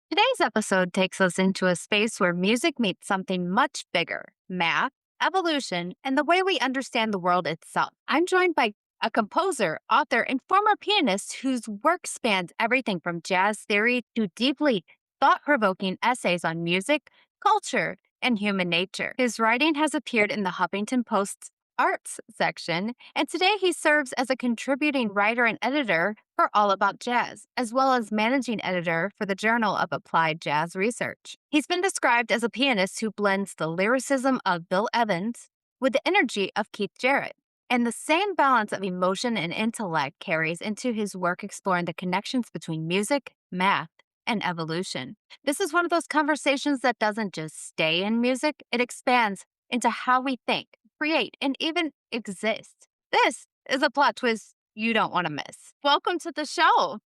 Today's episode takes us into a space where music meets something much bigger: math, evolution, and the way we understand the world itself. I'm joined by a composer, author, and former pianist whose work spans everything from jazz theory to deeply thought provoking essays on music, culture, and human nature. His writing has appeared in the Huffington Post's arts section, and today he serves as a contributing writer and editor for All About Jazz, as well as managing editor for the Journal of Applied Jazz Research. He's been described as a pianist who blends the lyricism of Bill Evans with the energy of Keith Jarrett. And the same balance of emotion and intellect carries into his work exploring the connections between music, math, and evolution. This is one of those conversations that doesn't just stay in music, it expands into how we think, create, and even exist. This is a plot twist you don't want to miss. Welcome to the show.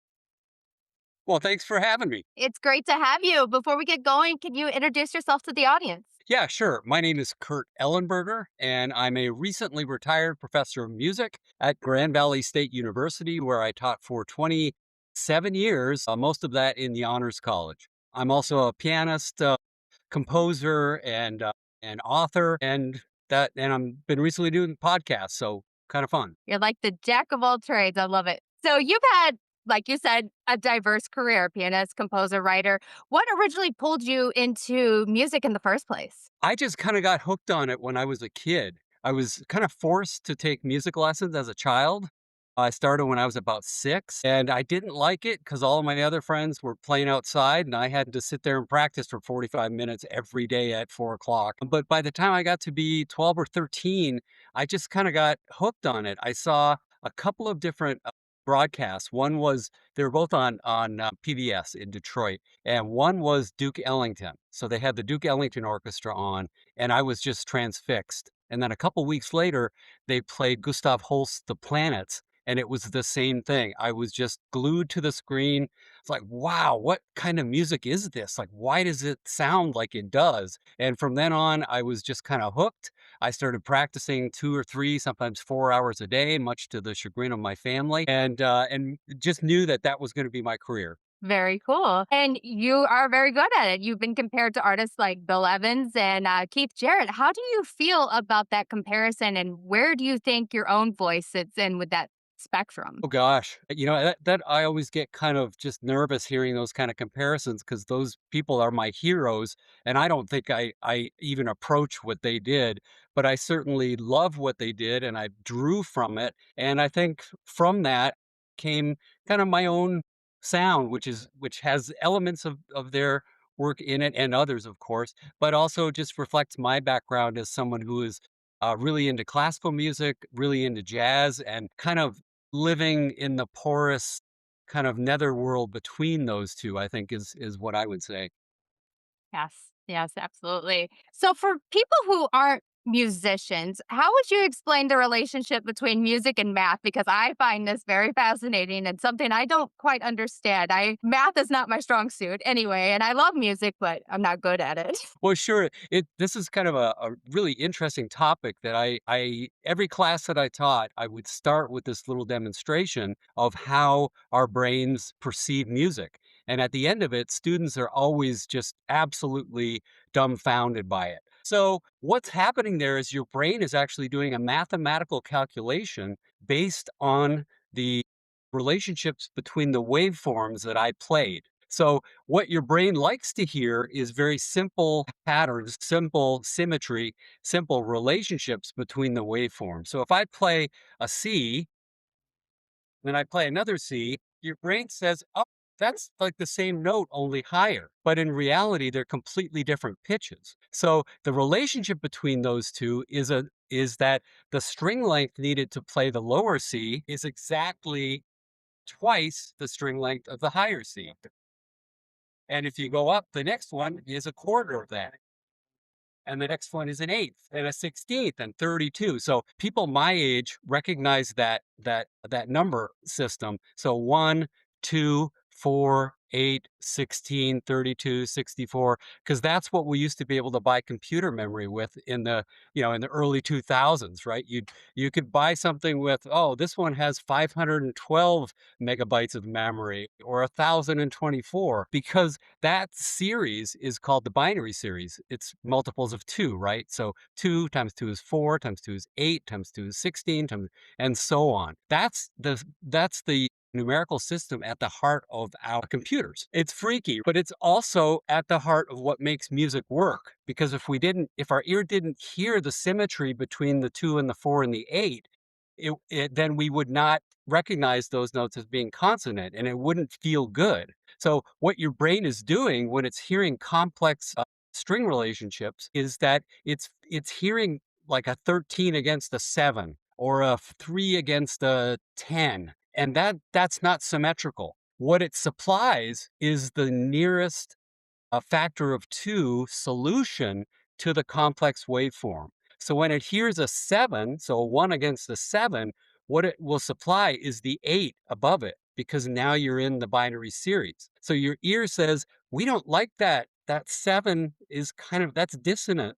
Well, thanks for having me. It's great to have you. Before we get going, can you introduce yourself to the audience? Yeah, sure. My name is Kurt Ellenberger, and I'm a recently retired professor of music at Grand Valley State University, where I taught for 27 years, most of that in the Honors College. I'm also a pianist, composer, and author, and I'm been recently doing podcasts, so kind of fun. You're like the jack of all trades. I love it. So you've had, like you said, a diverse career: pianist, composer, writer. What originally pulled you into music in the first place? I just kind of got hooked on it when I was a kid. I was kind of forced to take music lessons as a child. I started when I was about 6, and I didn't like it because all of my other friends were playing outside, and I had to sit there and practice for 45 minutes every day at 4 o'clock. But by the time I got to be 12 or 13, I just kind of got hooked on it. I saw a couple of different broadcasts. One was they were both on PBS in Detroit, and one was Duke Ellington. So they had the Duke Ellington Orchestra on, and I was just transfixed. And then a couple weeks later, they played Gustav Holst's The Planets, and it was the same thing. I was just glued to the screen. It's like, wow, what kind of music is this? Like, why does it sound like it does? And from then on, I was just kind of hooked. I started practicing 2 or 3, sometimes 4 hours a day, much to the chagrin of my family, and just knew that that was going to be my career. Very cool. And you are very good at it. You've been compared to artists like Bill Evans and Keith Jarrett. How do you feel about that comparison? And where do you think your own voice sits in with that spectrum? Oh gosh, that I always get kind of just nervous hearing those kind of comparisons because those people are my heroes, and I don't think I even approach what they did, but I certainly love what they did, and I drew from it, and I think from that came kind of my own sound, which has elements of their work in it and others, of course, but also just reflects my background as someone who is really into classical music, really into jazz, and kind of living in the porous kind of netherworld between those 2, I think is what I would say. Yes, yes, absolutely. So, for people who aren't musicians, how would you explain the relationship between music and math? Because I find this very fascinating and something I don't quite understand. Math is not my strong suit anyway, and I love music, but I'm not good at it. Well, sure, this is kind of a really interesting topic that I every class that I taught, I would start with this little demonstration of how our brains perceive music, and at the end of it, students are always just absolutely dumbfounded by it. So, what's happening there is your brain is actually doing a mathematical calculation based on the relationships between the waveforms that I played. So, what your brain likes to hear is very simple patterns, simple symmetry, simple relationships between the waveforms. So, if I play a C, then I play another C, your brain says, oh, that's like the same note, only higher. But in reality, they're completely different pitches. So the relationship between those 2 is that the string length needed to play the lower C is exactly twice the string length of the higher C. And if you go up, the next one is a quarter of that. And the next one is an eighth and a 16th and 32. So people my age recognize that number system. So 1, 2, 4, 8, 16, 32, 64, because that's what we used to be able to buy computer memory with in the, in the early 2000s, right? You could buy something with, oh, this one has 512 megabytes of memory or 1024, because that series is called the binary series. It's multiples of 2, right? So 2 times 2 is 4, times 2 is 8, times 2 is 16, times, and so on. That's the numerical system at the heart of our computers. It's freaky, but it's also at the heart of what makes music work. Because if our ear didn't hear the symmetry between the 2 and the 4 and the 8, then we would not recognize those notes as being consonant, and it wouldn't feel good. So what your brain is doing when it's hearing complex string relationships is that it's hearing like a 13 against a 7 or a 3 against a 10, and that's not symmetrical. What it supplies is the nearest a factor of 2 solution to the complex waveform. So when it hears a 7, so a 1 against a 7, what it will supply is the 8 above it, because now you're in the binary series. So your ear says, "We don't like that. That 7 is that's dissonant."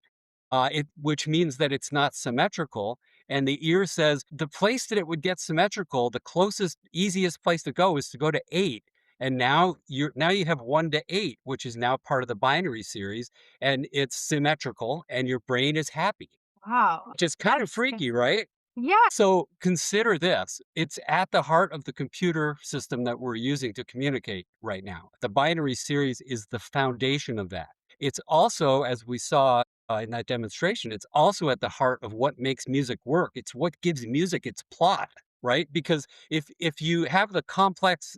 Which means that it's not symmetrical. And the ear says the place that it would get symmetrical, the closest, easiest place to go is to go to 8. And now you have 1 to 8, which is now part of the binary series, and it's symmetrical, and your brain is happy, Wow. which is kind of That's freaky, right? yeah. So consider this. It's at the heart of the computer system that we're using to communicate right now. The binary series is the foundation of that. It's also, as we saw in that demonstration, it's also at the heart of what makes music work. It's what gives music its plot, right? Because if you have the complex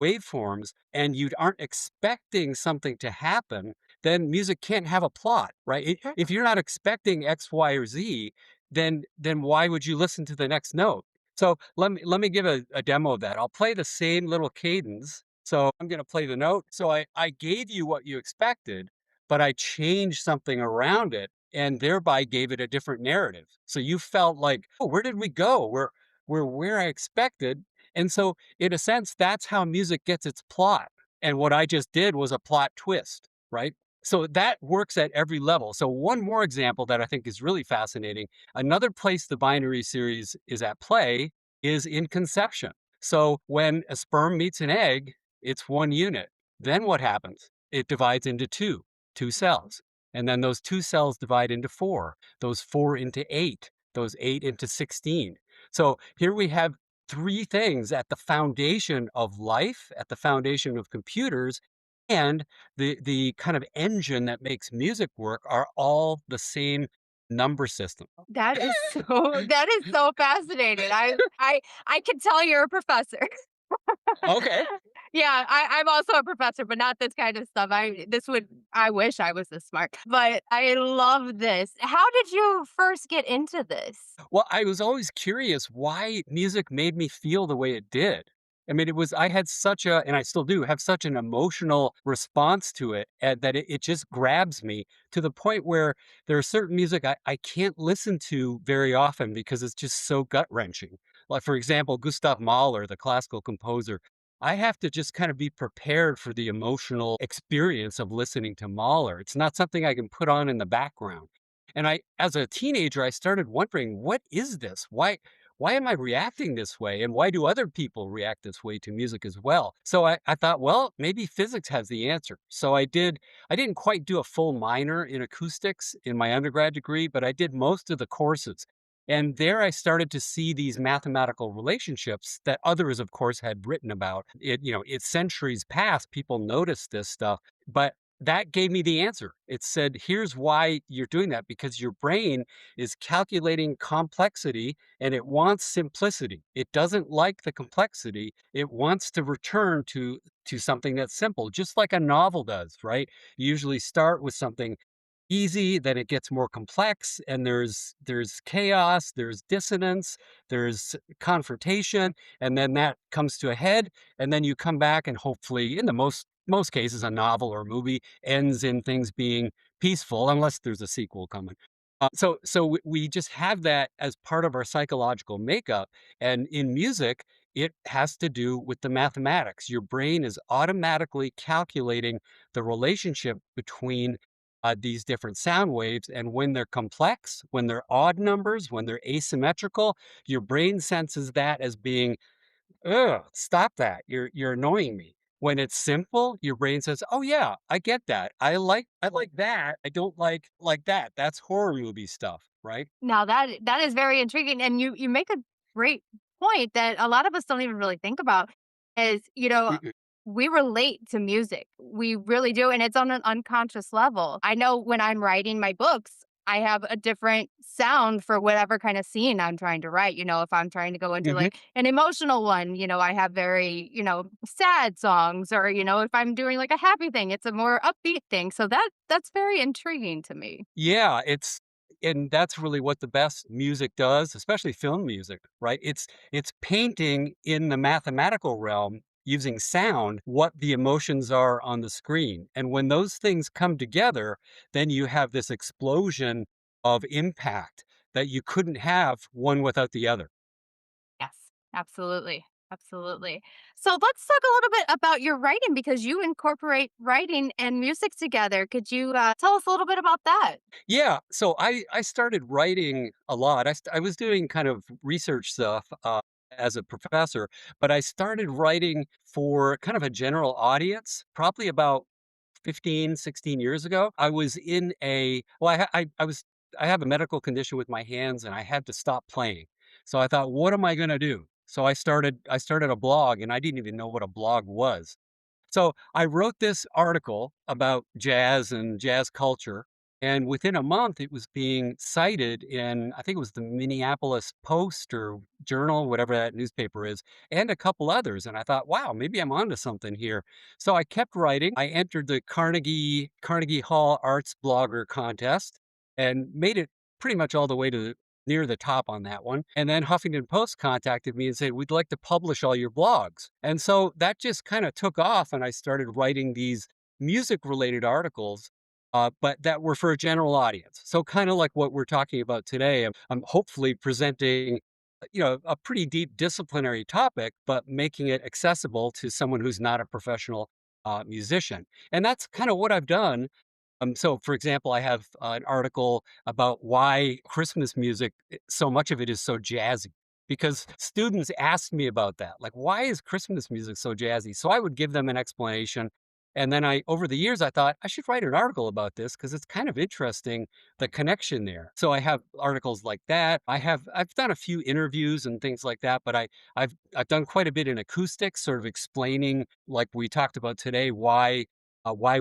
waveforms and you aren't expecting something to happen, then music can't have a plot, right? If you're not expecting X, Y, or Z, then why would you listen to the next note? So let me give a demo of that. I'll play the same little cadence. So I'm going to play the note. So I gave you what you expected, but I changed something around it and thereby gave it a different narrative. So you felt like, oh, where did we go? We're where I expected. And so in a sense, that's how music gets its plot. And what I just did was a plot twist, right? So that works at every level. So one more example that I think is really fascinating. Another place the binary series is at play is in conception. So when a sperm meets an egg, it's one unit. Then what happens? It divides into two cells. And then those two cells divide into four, those four into eight, those eight into 16. So here we have three things at the foundation of life, at the foundation of computers, and the kind of engine that makes music work are all the same number system. That is so fascinating. I can tell you're a professor. Okay. Yeah, I'm also a professor, but not this kind of stuff. I wish I was this smart, but I love this. How did you first get into this? Well, I was always curious why music made me feel the way it did. I mean, I had such a, and I still do have such an emotional response to it, that it just grabs me to the point where there are certain music I can't listen to very often because it's just so gut wrenching. Like, for example, Gustav Mahler, the classical composer. I have to just kind of be prepared for the emotional experience of listening to Mahler. It's not something I can put on in the background. And as a teenager, I started wondering, what is this? Why am I reacting this way? And why do other people react this way to music as well? So I thought, well, maybe physics has the answer. So I didn't quite do a full minor in acoustics in my undergrad degree, but I did most of the courses. And there I started to see these mathematical relationships that others, of course, had written about. It's centuries past, people noticed this stuff. But that gave me the answer. It said, here's why you're doing that, because your brain is calculating complexity and it wants simplicity. It doesn't like the complexity. It wants to return to something that's simple, just like a novel does, right? You usually start with something easy, then it gets more complex, and there's chaos, there's dissonance, there's confrontation, and then that comes to a head, and then you come back and hopefully, in the most cases, a novel or a movie ends in things being peaceful, unless there's a sequel coming. So we just have that as part of our psychological makeup, and in music, it has to do with the mathematics. Your brain is automatically calculating the relationship between these different sound waves. And when they're complex, when they're odd numbers, when they're asymmetrical, your brain senses that as being, ugh, stop that. You're annoying me. When it's simple, your brain says, "Oh yeah, I get that. I like that. I don't like that. That's horror movie stuff, right?" Now that is very intriguing, and you make a great point that a lot of us don't even really think about is, Mhm. we relate to music. We really do, and it's on an unconscious level. I know when I'm writing my books, I have a different sound for whatever kind of scene I'm trying to write. If I'm trying to go into Mhm. like an emotional one, I have very, sad songs, or, if I'm doing like a happy thing, it's a more upbeat thing. So that's very intriguing to me. Yeah, and that's really what the best music does, especially film music, right? It's painting in the mathematical realm using sound what the emotions are on the screen. And when those things come together, then you have this explosion of impact that you couldn't have one without the other. Yes, absolutely. Absolutely. So let's talk a little bit about your writing because you incorporate writing and music together. Could you tell us a little bit about that? Yeah, so I started writing a lot. I was doing kind of research stuff as a professor, but I started writing for kind of a general audience probably about 15, 16 years ago. I was in a well, I was I have a medical condition with my hands and I had to stop playing. So I thought, what am I going to do? So I started a blog and I didn't even know what a blog was. So I wrote this article about jazz and jazz culture. And within a month, it was being cited in, I think it was the Minneapolis Post or Journal, whatever that newspaper is, and a couple others. And I thought, wow, maybe I'm onto something here. So I kept writing. I entered the Carnegie Hall Arts Blogger Contest and made it pretty much all the way to near the top on that one. And then Huffington Post contacted me and said, "We'd like to publish all your blogs." And so that just kind of took off, and I started writing these music related articles, but that were for a general audience. So kind of like what we're talking about today. I'm hopefully presenting, a pretty deep disciplinary topic, but making it accessible to someone who's not a professional musician. And that's kind of what I've done. So, for example, I have an article about why Christmas music, so much of it is so jazzy. Because students ask me about that, like, why is Christmas music so jazzy? So I would give them an explanation. And then over the years, I thought I should write an article about this because it's kind of interesting, the connection there. So I have articles like that. I've done a few interviews and things like that, but I've done quite a bit in acoustics, sort of explaining, like we talked about today, why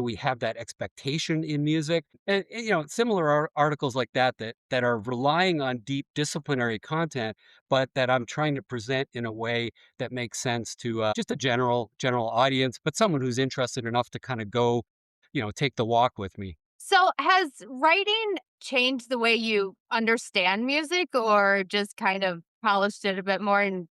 we have that expectation in music, and similar articles like that are relying on deep disciplinary content, but that I'm trying to present in a way that makes sense to just a general audience, but someone who's interested enough to kind of go, take the walk with me. So, has writing changed the way you understand music or just kind of polished it a bit more and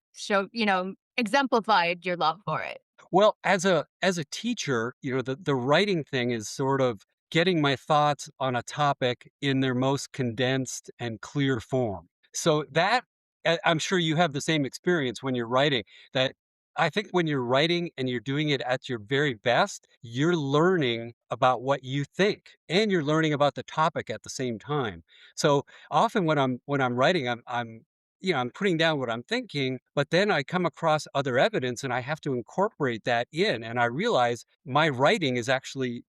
exemplified your love for it? Well, as a teacher, the writing thing is sort of getting my thoughts on a topic in their most condensed and clear form. So that I'm sure you have the same experience when you're writing, that I think when you're writing and you're doing it at your very best, you're learning about what you think and you're learning about the topic at the same time. So often when I'm writing, I'm putting down what I'm thinking, but then I come across other evidence and I have to incorporate that in. And I realize my writing is actually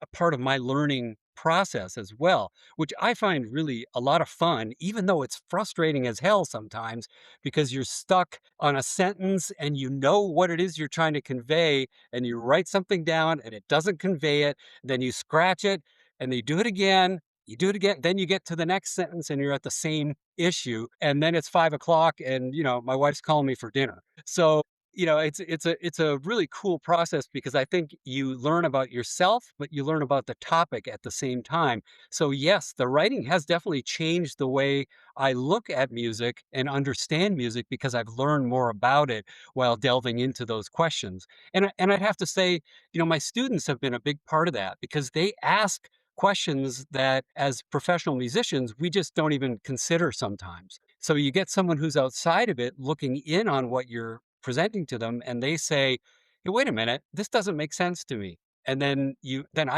a part of my learning process as well, which I find really a lot of fun, even though it's frustrating as hell sometimes because you're stuck on a sentence and you know what it is you're trying to convey, and you write something down and it doesn't convey it. Then you scratch it and you do it again. You do it again, then you get to the next sentence and you're at the same issue. And then it's 5 o'clock and my wife's calling me for dinner. So it's a really cool process because I think you learn about yourself, but you learn about the topic at the same time. So yes, the writing has definitely changed the way I look at music and understand music because I've learned more about it while delving into those questions. And I'd have to say, my students have been a big part of that because they ask questions that as professional musicians we just don't even consider sometimes. So you get someone who's outside of it looking in on what you're presenting to them, and they say, "Hey, wait a minute, this doesn't make sense to me." And then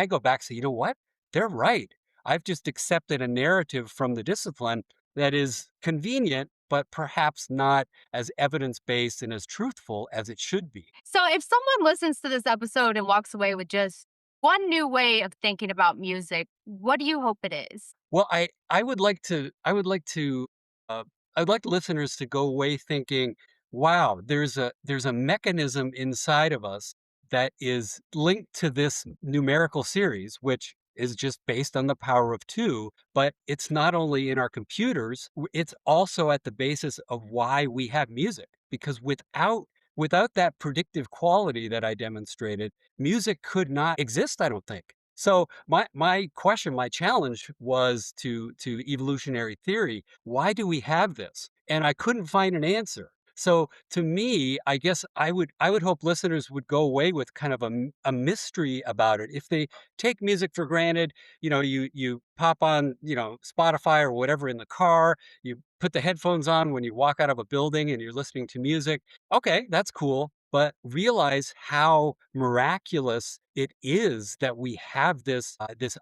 I go back and say, "You know what? They're right. I've just accepted a narrative from the discipline that is convenient, but perhaps not as evidence-based and as truthful as it should be." So, if someone listens to this episode and walks away with just one new way of thinking about music, what do you hope it is? Well, uh, I'd like listeners to go away thinking, "Wow, there's a mechanism inside of us that is linked to this numerical series, which is just based on the power of 2, but it's not only in our computers, it's also at the basis of why we have music, because without that predictive quality that I demonstrated, music could not exist, I don't think." So my challenge was to evolutionary theory. Why do we have this? And I couldn't find an answer. So to me, I guess I would hope listeners would go away with kind of a mystery about it. If they take music for granted, you pop on, Spotify or whatever in the car, you put the headphones on when you walk out of a building and you're listening to music. Okay, that's cool. But realize how miraculous it is that we have this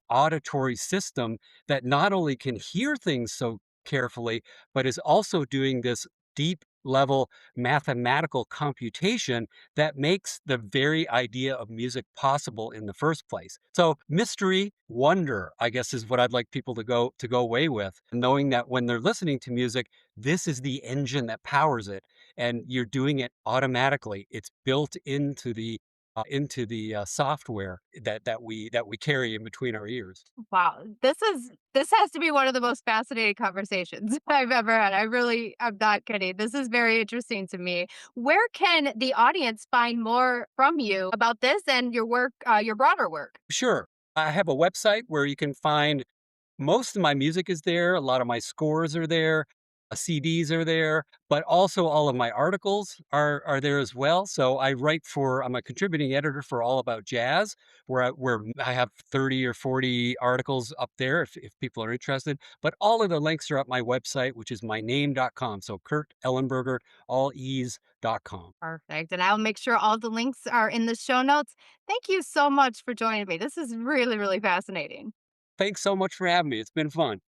auditory system that not only can hear things so carefully, but is also doing this deep level mathematical computation that makes the very idea of music possible in the first place. So mystery, wonder, I guess, is what I'd like people to go away with, knowing that when they're listening to music, this is the engine that powers it, and you're doing it automatically. It's built into the software that we carry in between our ears. Wow, this has to be one of the most fascinating conversations I've ever had. I'm not kidding. This is very interesting to me. Where can the audience find more from you about this and your work, your broader work? Sure, I have a website where you can find most of my music is there, a lot of my scores are there, CDs are there, but also all of my articles are there as well. So I'm a contributing editor for All About Jazz, where I have 30 or 40 articles up there if people are interested. But all of the links are at my website, which is myname.com. So Kurt Ellenberger, all ease.com. Perfect. And I'll make sure all the links are in the show notes. Thank you so much for joining me. This is really, really fascinating. Thanks so much for having me. It's been fun.